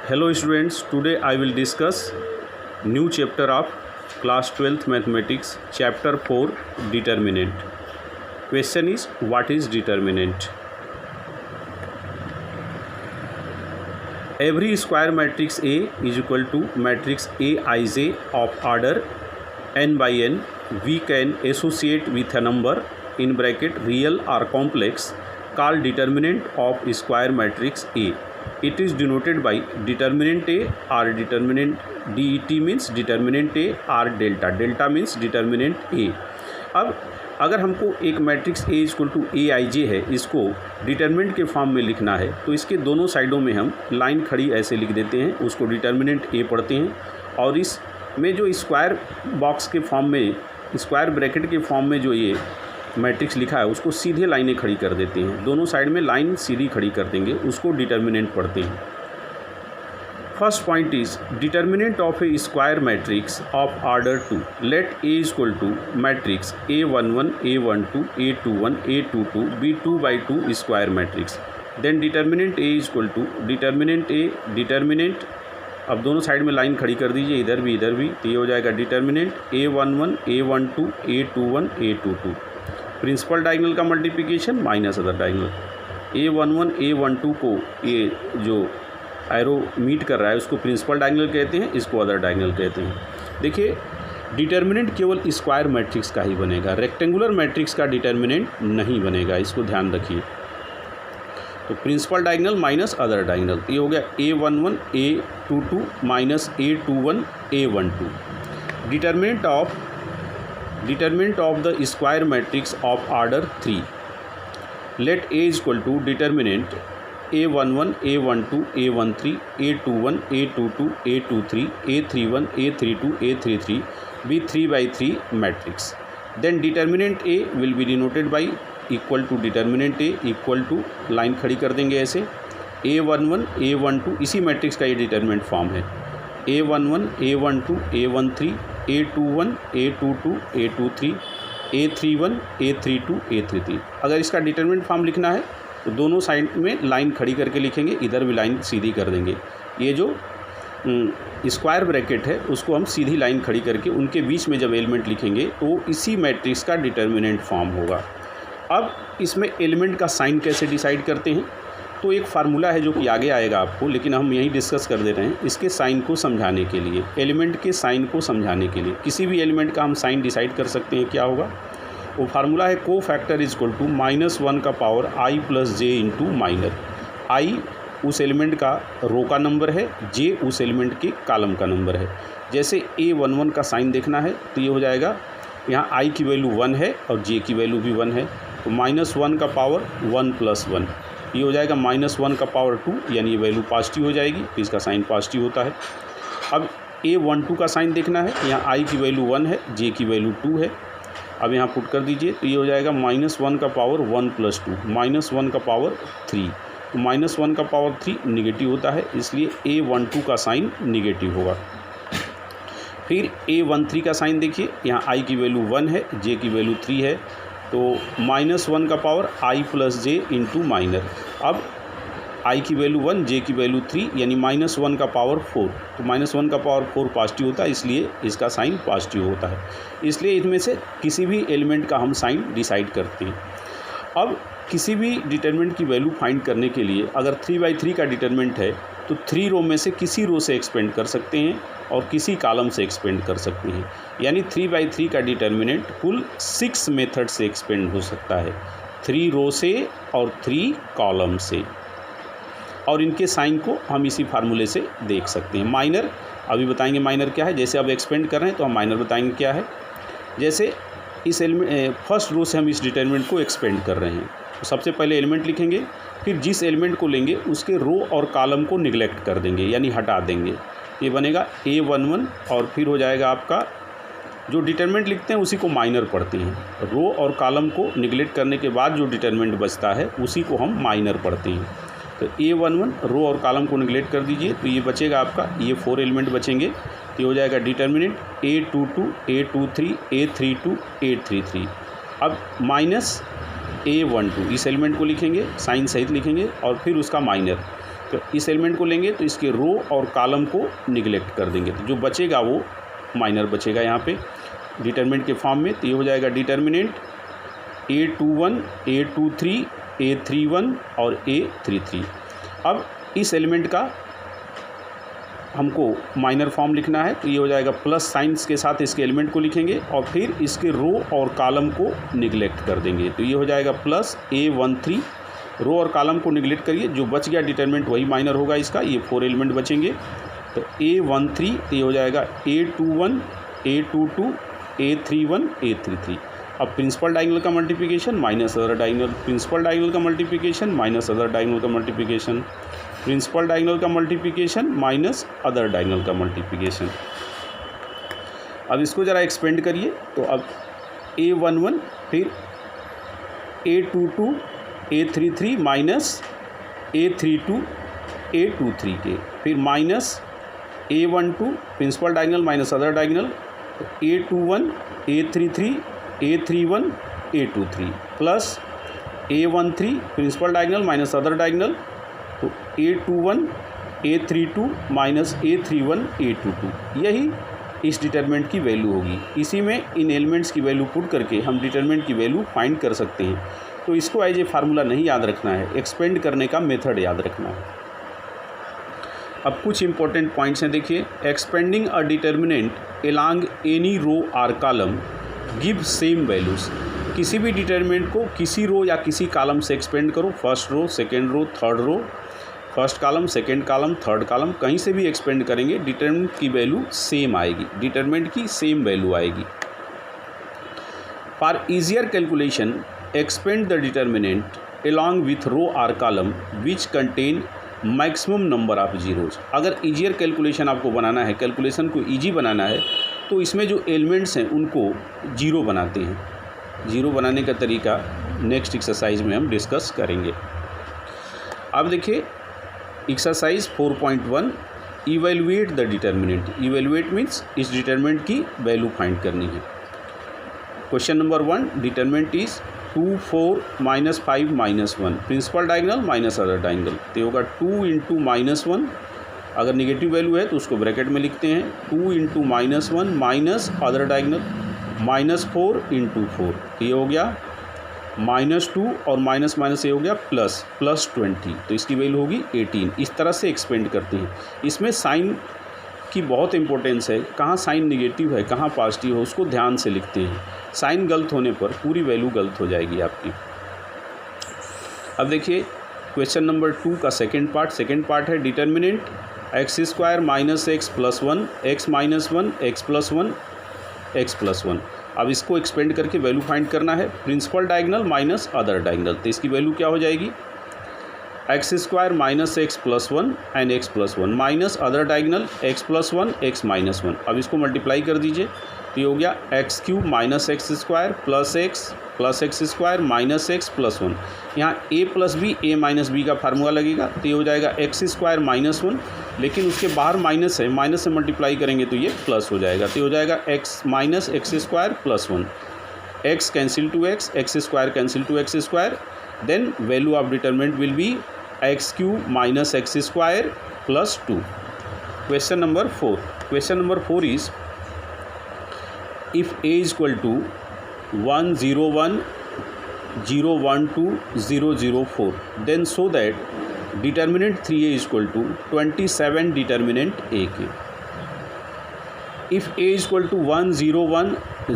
Hello students, today I will discuss new chapter of class 12th mathematics, chapter 4, determinant. Question is, what is determinant? Every square matrix A is equal to matrix Aij of order n by n we can associate with a number in bracket real or complex called determinant of square matrix A. It is denoted by determinant A or determinant det means determinant A or delta. Delta means determinant A. अब अगर हमको एक matrix A equal to Aij है, इसको determinant के form में लिखना है तो इसके दोनों साइडों में हम लाइन खड़ी ऐसे लिख देते हैं, उसको डिटर्मिनेंट A पढ़ते हैं और इस में जो स्क्वायर बॉक्स के फॉर्म में, स्क्वायर ब्रैकेट के फॉर्म में जो ये मैट्रिक्स लिखा है उसको सीधे लाइनें खड़ी कर देते हैं, दोनों साइड में लाइन सीधी खड़ी कर देंगे, उसको डिटर्मिनेंट पढ़ते हैं। First point is determinant of a square matrix of order 2 let A equal to matrix A11 A12 A21 A22 B2 by 2 square matrix, then determinant A equal to determinant A determinant, अब दोनों side में line खड़ी कर दीजिए, इधर भी, तो ये हो जाएगा determinant A11 A12 A21 A22, principal diagonal का multiplication minus other diagonal. A11 A12 को ये जो एरो मीट कर रहा है उसको प्रिंसिपल डायगोनल कहते हैं, इसको अदर डायगोनल कहते हैं। देखिए डिटर्मिनेंट केवल स्क्वायर मैट्रिक्स का ही बनेगा, रेक्टेंगुलर मैट्रिक्स का डिटर्मिनेंट नहीं बनेगा, इसको ध्यान रखिए। तो principal diagonal minus other diagonal, ये हो गया A11 A22 minus A21 A12। Determinant of the square matrix of order 3 let A equal to determinant A11 A12 A13 A21 A22 A23 A31 A32 A33 be 3 by 3 matrix, then determinant A will be denoted by equal to determinant A equal to line खड़ी कर देंगे ऐसे A11 A12, इसी matrix का ये determinant form है A11 A12 A13 A21 A22 A23 A31 A32 A33। अगर इसका डिटर्मिनेंट फॉर्म लिखना है तो दोनों साइड में लाइन खड़ी करके लिखेंगे, इधर भी लाइन सीधी कर देंगे। ये जो स्क्वायर ब्रैकेट है उसको हम सीधी लाइन खड़ी करके उनके बीच में जब एलिमेंट लिखेंगे तो इसी मैट्रिक्स का डिटर्मिनेंट फॉर्म होगा। अब इसमें एलिमेंट का साइन कैसे डिसाइड करते हैं, तो एक फार्मूला है जो कि आगे आएगा आपको, लेकिन हम यहीं डिस्कस कर दे रहे हैं इसके साइन को समझाने के लिए, एलिमेंट के साइन को समझाने के लिए। किसी भी एलिमेंट का हम साइन डिसाइड कर सकते हैं, क्या होगा वो फार्मूला है को फैक्टर इज इक्वल टू -1 का power i plus J into minor. i उस एलिमेंट का रो का नंबर है, j उस एलिमेंट के कॉलम का नंबर है। जैसे A11 का साइन देखना है तो ये हो जाएगा, यहाँ i की वैल्यू 1 है और j की वैल्यू भी 1 है, तो -1 का पावर 1 + 1, ये हो जाएगा -1 का पावर 2, यानी ये वैल्यू पॉजिटिव हो जाएगी, तो इसका साइन पॉजिटिव होता है। अब A12 का साइन देखना है, यहाँ i की वैल्यू 1 है, j की वैल्यू 2 है, अब यहाँ पुट कर दीजिए तो ये हो जाएगा -1 का पावर 1 + 2 -1 का पावर 3, तो -1 का पावर 3 निगेटिव होता है, इसलिए A12 का साइन निगेटिव होगा। फिर A13 का साइन देखिए, यहाँ i की वैल्यू 1 है, j की वैल्यू 3 है, तो -1 का power i plus J into minor. अब i की वैल्यू 1 j की वैल्यू 3, यानी -1 का पावर 4, तो -1 का पावर 4 पॉजिटिव होता है, इसलिए इसका साइन पॉजिटिव होता है। इसलिए इनमें से किसी भी एलिमेंट का हम साइन डिसाइड करते हैं। अब किसी भी डिटर्मिनेंट की वैल्यू फाइंड करने के लिए अगर 3 by 3 का डिटर्मिनेंट है तो 3 रो में से किसी रो से एक्सपेंड कर सकते हैं और किसी कॉलम से एक्सपेंड कर सकते हैं, यानी 3 by 3 का डिटर्मिनेंट कुल 6 मेथड से एक्सपेंड हो सकता है, 3 रो से और 3 कॉलम से, और इनके साइन को हम इसी फार्मूले से देख सकते हैं। माइनर अभी बताएंगे माइनर क्या है, जैसे अब एक्सपेंड कर रहे हैं तो हम माइनर बताएंगे क्या है। जैसे इस एलिमेंट फर्स्ट रो से हम इस डिटर्मिनेंट को एक्सपेंड कर रहे हैं, तो सबसे पहले एलिमेंट लिखेंगे, फिर जिस एलिमेंट को लेंगे उसके रो और कॉलम को निगलेक्ट कर देंगे, यानी हटा देंगे, ये बनेगा A11, और फिर हो जाएगा आपका जो डिटर्मिनेंट लिखते हैं उसी को माइनर पढ़ते हैं, रो और कॉलम को निगलेक्ट करने के बाद जो डिटर्मिनेंट बचता है उसी को हम माइनर पढ़ते हैं। तो A11 रो और कॉलम को निगलेक्ट कर दीजिए तो ये बचेगा आपका, ये 4 एलिमेंट बचेंगे, तो ये हो जाएगा determinant A22 A23 A32 A33। अब माइनस A12 इस एलिमेंट को लिखेंगे, साइन सहित लिखेंगे, और फिर उसका माइनर, तो इस एलिमेंट को लेंगे तो इसके रो और कॉलम को निगलेक्ट कर देंगे, तो जो बचेगा वो माइनर बचेगा यहाँ पे डिटरमिनेंट के फॉर्म में। तो ये हो जाएगा डिटरमिनेंट A21, A23, A31 और A33। अब इस एलिमेंट का हमको माइनर फॉर्म लिखना है, तो ये हो जाएगा प्लस साइंस के साथ इसके एलिमेंट को लिखेंगे और फिर इसके रो और कॉलम को निगलेक्ट कर देंगे। तो ये हो जाएगा प्लस A13, रो और कॉलम को निगलेक्ट करिए, जो बच गया डिटरमिनेंट वही माइनर होगा इसका, ये 4 एलिमेंट बचेंगे। तो A13 तो ये हो जाएगा A21, A22, A31, A33। अब प्रिंसिपल डायगोनल का multiplication minus other diagonal, principal diagonal का मल्टीप्लिकेशन माइनस अदर डायगोनल का मल्टीप्लिकेशन, प्रिंसिपल डायगोनल का मल्टीप्लिकेशन माइनस अदर डायगोनल का मल्टीप्लिकेशन। अब इसको ज़रा एक्सपेंड करिए, तो अब A11 फिर A22, A33 minus A32, A23 के, फिर minus A12 principal diagonal minus other diagonal, A21, A33, A31, A23 plus A13 principal diagonal minus other diagonal, तो A21, A32 minus A31, A22। यही इस डिटरमिनेंट की वैल्यू होगी। इसी में इन एलिमेंट्स की वैल्यू पुट करके हम डिटरमिनेंट की वैल्यू फाइंड कर सकते हैं। तो इसको एज ए फार्मूला नहीं याद रखना है, एक्सपेंड करने का मेथड याद रखना है। अब कुछ इंपॉर्टेंट पॉइंट्स हैं, देखिए। Expanding a determinant along any row or column give same values. किसी भी डिटरमिनेंट को किसी रो या किसी कॉलम से एक्सपेंड करो, first row, second row, third row, first column, second column, third column, कहीं से भी एक्सपेंड करेंगे डिटरमिनेंट की वैल्यू सेम आएगी, डिटरमिनेंट की सेम वैल्यू आएगी। For easier calculation expand the determinant along with row or column which contain maximum number of zeros. अगर easier calculation आपको बनाना है, कैलकुलेशन को ईजी बनाना है, तो इसमें जो एलिमेंट्स हैं उनको जीरो बनाते हैं। जीरो बनाने का तरीका नेक्स्ट एक्सरसाइज में हम डिस्कस करेंगे। अब देखिए exercise 4.1 evaluate the determinant. Evaluate means इस डिटरमिनेंट की वैल्यू फाइंड करनी है। Question number 1, determinant is 2, 4, -5, -1, principal diagonal minus other diagonal, तो होगा 2 × -1। अगर नेगेटिव वैल्यू है तो उसको ब्रैकेट में लिखते हैं, 2 × -1 माइनस अदर डायगोनल -4 × 4, ये हो गया -2 और माइनस माइनस ये हो गया +20, तो इसकी वैल्यू होगी 18। इस तरह से एक्सपेंड करते हैं। इसमें साइन की बहुत इंपॉर्टेंस है, कहाँ साइन नेगेटिव है कहाँ पॉजिटिव है उसको ध्यान से लिखते हैं। साइन गलत होने पर पूरी वैल्यू गलत हो जाएगी आपकी। अब देखिए क्वेश्चन नंबर 2 का सेकंड पार्ट है determinant x² - x + 1 x - 1 x + 1 x + 1। अब इसको एक्सपेंड करके वैल्यू फाइंड करना है, principal diagonal minus other diagonal, तो इसकी वैल्यू क्या हो जाएगी, x² - x + 1 and x + 1 minus other diagonal x + 1 x - 1। अब इसको मल्टीप्लाई कर दीजिए, तो ये हो गया x³ - x² + x + x² minus x + 1। यहाँ a + b a - b का फार्मूला लगेगा, तो ये हो जाएगा x² - 1, लेकिन उसके बाहर माइनस है, माइनस से मल्टीप्लाई करेंगे तो ये प्लस हो जाएगा, तो ये हो जाएगा x - x² + 1, x cancel to x, x² cancel to x², then value of determinant will be x³ - x² + 2। Question number 4 is if a = 1 0 1 0 1 2 0 0 4, then show that determinant 3a = 27 determinant a के। if a = 1 0 1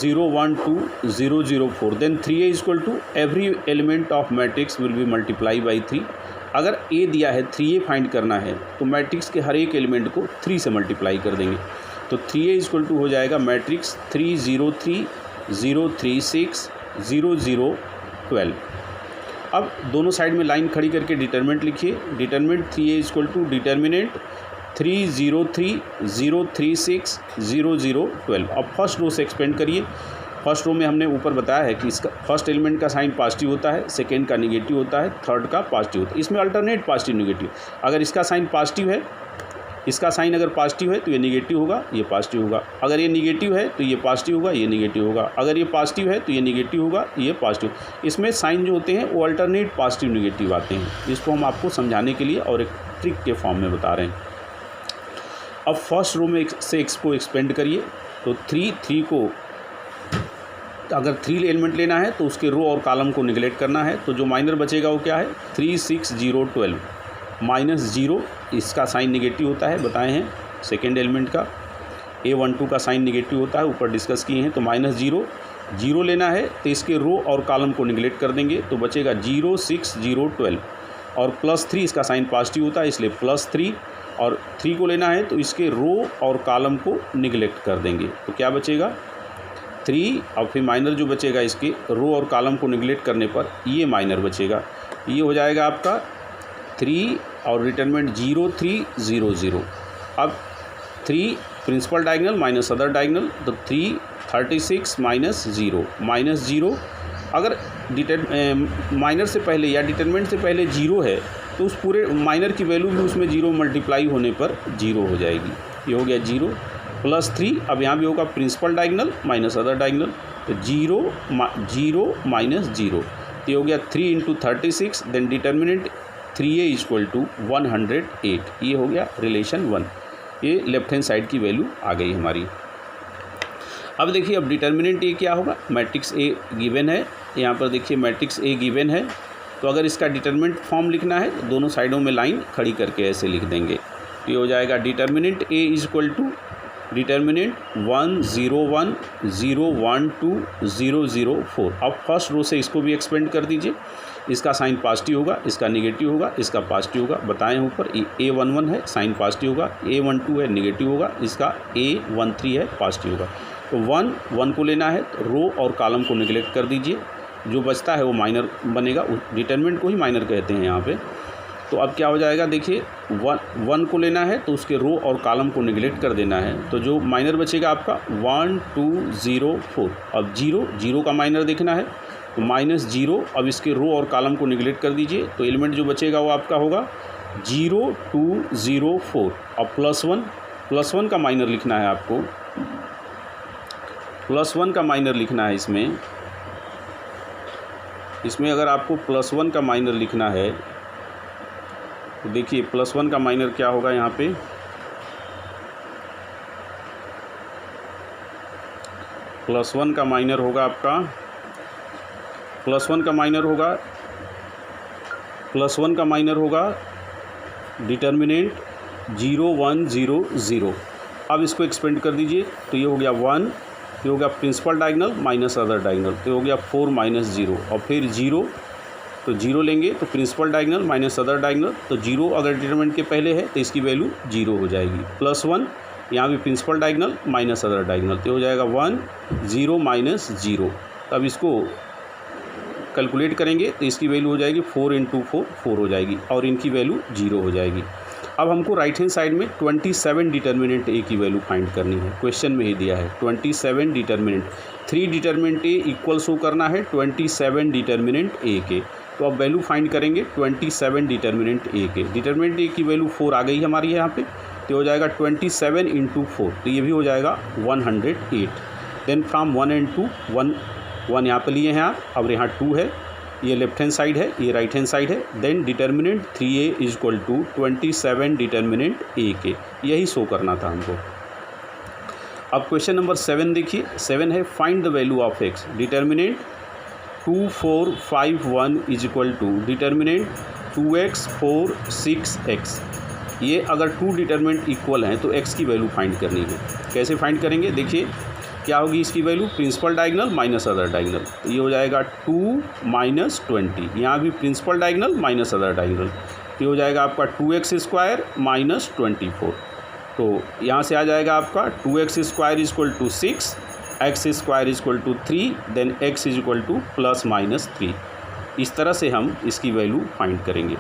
0 1 2 0 0 4, then 3a = every element of matrix will be multiplied by 3। अगर a दिया है 3a find करना है तो matrix के हर एक element को 3 से मल्टीप्लाई कर देंगे, तो 3a = हो जाएगा मैट्रिक्स 3 0 3 0 3 6 0 0 12। अब दोनों साइड में लाइन खड़ी करके डिटरमिनेंट लिखिए, डिटरमिनेंट 3a = डिटरमिनेंट 3 0 3 0 3 6 0 0 12। अब फर्स्ट रो से एक्सपेंड करिए। फर्स्ट रो में हमने ऊपर बताया है कि इसका फर्स्ट एलिमेंट का साइन पॉजिटिव होता है, सेकेंड का निगेटिव होता है, थर्ड का पॉजिटिव होता है। इसमें अल्टरनेट पॉजिटिव निगेटिव, अगर इसका साइन पॉजिटिव है, इसका साइन अगर पॉजिटिव है तो ये निगेटिव होगा, ये पॉजिटिव होगा। अगर ये निगेटिव है तो ये पॉजिटिव होगा, ये निगेटिव होगा। अगर ये पॉजिटिव है तो ये निगेटिव होगा, ये पॉजिटिव। इसमें साइन जो होते हैं वो अल्टरनेट पॉजिटिव निगेटिव आते हैं। इसको हम आपको समझाने के लिए और एक मैट्रिक के फॉर्म में बता रहे हैं। अब फर्स्ट रो में से x को एक्सपेंड करिए, तो 3 को अगर 3 एलिमेंट लेना है तो उसके रो और कॉलम को निगलेक्ट करना है, तो जो माइनर बचेगा वो क्या है 3 6 0 12 -0, इसका साइन निगेटिव होता है, बताए हैं सेकेंड एलिमेंट का। A12 का साइन निगेटिव होता है, ऊपर डिस्कस किए हैं। तो -0 0 लेना है तो इसके रो और कॉलम को निगलेक्ट कर देंगे, तो बचेगा 0 6 0 12 और +3 इसका साइन पॉजिटिव होता है इसलिए +3, और 3 को लेना है तो इसके रो और कॉलम को निगलेक्ट कर देंगे, तो क्या बचेगा 3, और फिर माइनर जो बचेगा इसके रो और कॉलम को निगलेक्ट करने पर ये माइनर बचेगा, ये हो जाएगा आपका 3 और डिटरमिनेंट 0 3 0 0। अब 3 principal diagonal minus other diagonal, तो 3 36 -0 अगर माइनर से पहले या डिटरमिनेंट से पहले 0 है तो उस पूरे माइनर की वैल्यू भी उसमें 0 मल्टीप्लाई होने पर 0 हो जाएगी। ये हो गया 0 +3, अब यहाँ भी होगा principal diagonal minus other diagonal, तो 0 -0, ये हो गया 3 × 36, देन डिटरमिनेंट 3a = 108, ये हो गया रिलेशन 1। ये लेफ्ट हैंड साइड की वैल्यू आ गई हमारी। अब देखिए अब डिटर्मिनेंट ए क्या होगा, मैट्रिक्स ए गिवन है, यहाँ पर देखिए मैट्रिक्स ए गिवन है, तो अगर इसका डिटर्मिनेंट फॉर्म लिखना है तो दोनों साइडों में लाइन खड़ी करके ऐसे लिख देंगे। ये हो जाएगा डिटर्मिनेंट ए = डिटर्मिनेंट 1 0 1 0 1 2 0 0 4। अब फर्स्ट रो से इसको भी एक्सपेंड कर दीजिए, इसका साइन पॉजिटिव होगा, इसका निगेटिव होगा, इसका पॉजिटिव होगा, बताएं ऊपर A11 है साइन पॉजिटिव होगा, A12 है निगेटिव होगा, इसका A13 है पॉजिटिव होगा। तो 1 को लेना है तो रो और कॉलम को निगलेक्ट कर दीजिए, जो बचता है वो माइनर बनेगा, डिटरमिनेंट को ही माइनर कहते हैं यहाँ पे। तो अब क्या हो जाएगा देखिए 1 को लेना है तो उसके रो और कॉलम को निगलेक्ट कर देना है, तो जो माइनर बचेगा आपका 1 2 0 4। अब 0 का माइनर देखना है तो -0, अब इसके रो और कॉलम को निगलेक्ट कर दीजिए, तो एलिमेंट जो बचेगा वो आपका होगा 0 2 0 4। अब +1 का माइनर लिखना है आपको, +1 का माइनर लिखना है इसमें अगर आपको +1 का माइनर लिखना है तो देखिए +1 का माइनर क्या होगा, यहाँ पे +1 का माइनर होगा आपका, +1 का माइनर होगा डिटर्मिनेंट 0 1 0 0। अब इसको एक्सपेंड कर दीजिए, तो ये हो गया 1, ये हो गया principal diagonal minus other diagonal, तो ये हो गया 4 -0, और फिर 0, तो 0 लेंगे तो principal diagonal minus other diagonal, तो 0 अगर डिटरमिनेंट के पहले है तो इसकी वैल्यू 0 हो जाएगी। +1 यहाँ भी principal diagonal minus other diagonal, तो हो जाएगा 1 0 -0। तब इसको कैलकुलेट करेंगे तो इसकी वैल्यू हो जाएगी 4 × 4 हो जाएगी, और इनकी वैल्यू 0 हो जाएगी। अब हमको राइट हैंड साइड में 27 डिटर्मिनेंट ए की वैल्यू फाइंड करनी है, क्वेश्चन में ही दिया है 27 डिटर्मिनेंट, 3 डिटर्मिनेंट ए इक्वल शो करना है 27 डिटर्मिनेंट ए के। तो अब वैल्यू फाइंड करेंगे 27 डिटर्मिनेंट ए के, डिटर्मिनेंट ए की वैल्यू 4 आ गई हमारी यहाँ पे, तो हो जाएगा 27 × 4, तो ये भी हो जाएगा 108। देन फ्रॉम 1 and 2, 1 यहाँ पे लिए हैं आप, अब यहाँ 2 है, ये लेफ्ट हैंड साइड है, ये राइट हैंड साइड है। देन डिटर्मिनेंट 3a = 27 डिटर्मिनेंट ए के, यही शो करना था हमको। अब क्वेश्चन नंबर 7 देखिए, 7 है find the value of x, determinant 2 4 5 1 = determinant 2x 4 6x। ये अगर 2 डिटर्मिनेंट इक्वल हैं तो x की वैल्यू फाइंड करनी है। कैसे फाइंड करेंगे देखिए, क्या होगी इसकी value, principal diagonal minus other diagonal, तो ये हो जाएगा 2 - 20, यहाँ भी principal diagonal minus other diagonal, ये हो जाएगा आपका 2x² - 24। तो यहाँ से आ जाएगा आपका 2x² = 6, x² = 3, देन x = +- 3। इस तरह से हम इसकी वैल्यू फाइंड करेंगे।